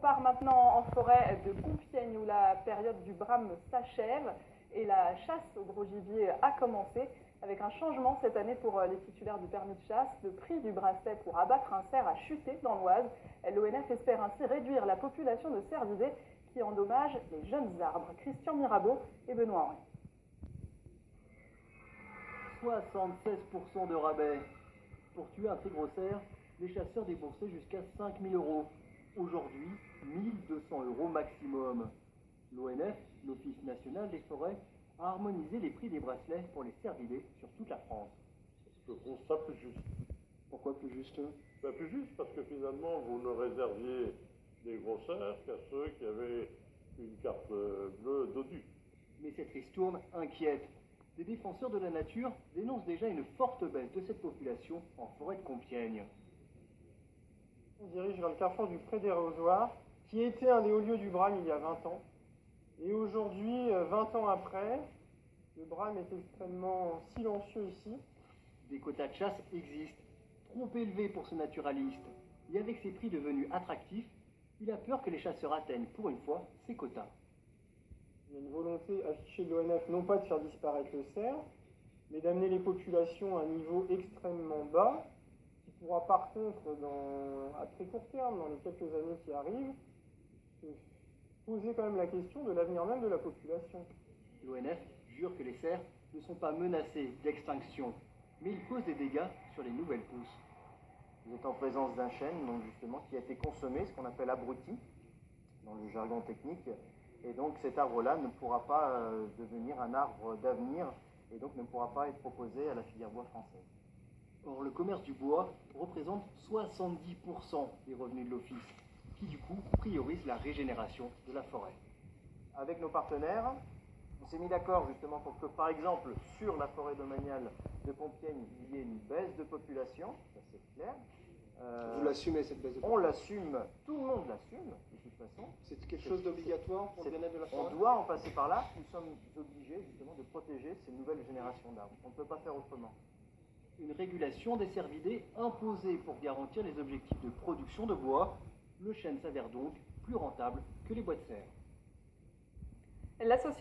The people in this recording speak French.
part maintenant en forêt de Compiègne où la période du brame s'achève et la chasse au gros gibier a commencé. Avec un changement cette année pour les titulaires du permis de chasse, le prix du bracelet pour abattre un cerf a chuté dans l'Oise. L'ONF espère ainsi réduire la population de cervidés qui endommagent les jeunes arbres. Christian Mirabeau et Benoît Henry. 76% de rabais. Pour tuer un très gros cerf, les chasseurs déboursaient jusqu'à 5 000 euros. Aujourd'hui, 1 200 euros maximum. L'ONF, l'Office national des forêts, a harmonisé les prix des bracelets pour les cervidés sur toute la France. Je trouve ça plus juste. Pourquoi plus juste? Plus juste parce que finalement, vous ne réserviez des gros cerfs qu'à ceux qui avaient une carte bleue dodue. Mais cette ristourne inquiète. Les défenseurs de la nature dénoncent déjà une forte baisse de cette population en forêt de Compiègne. On se dirige vers le carrefour du Pré des Rosoirs, qui était un des hauts lieux du brame il y a 20 ans. Et aujourd'hui, 20 ans après, le brame est extrêmement silencieux ici. Des quotas de chasse existent, trop élevés pour ce naturaliste. Et avec ces prix devenus attractifs, il a peur que les chasseurs atteignent pour une fois ces quotas. Il y a une volonté affichée de l'ONF non pas de faire disparaître le cerf, mais d'amener les populations à un niveau extrêmement bas, qui pourra par contre, à très court terme, dans les quelques années qui arrivent, poser quand même la question de l'avenir même de la population. L'ONF jure que les cerfs ne sont pas menacés d'extinction, mais ils causent des dégâts sur les nouvelles pousses. Vous êtes en présence d'un chêne donc justement, qui a été consommé, ce qu'on appelle abruti, dans le jargon technique. Et donc cet arbre-là ne pourra pas devenir un arbre d'avenir et donc ne pourra pas être proposé à la filière bois française. Or, le commerce du bois représente 70% des revenus de l'Office, qui du coup priorise la régénération de la forêt. Avec nos partenaires, on s'est mis d'accord justement pour que, par exemple, sur la forêt domaniale de Compiègne, il y ait une baisse de population, ça c'est clair. Vous l'assumez cette baisse de population? On l'assume, tout le monde l'assume de toute façon. C'est quelque chose d'obligatoire pour le bien-être de la forêt? On doit en passer par là, nous sommes obligés justement de protéger ces nouvelles générations d'arbres. On ne peut pas faire autrement. Une régulation des cervidés imposée pour garantir les objectifs de production de bois. Le chêne s'avère donc plus rentable que les bois de serre. L'association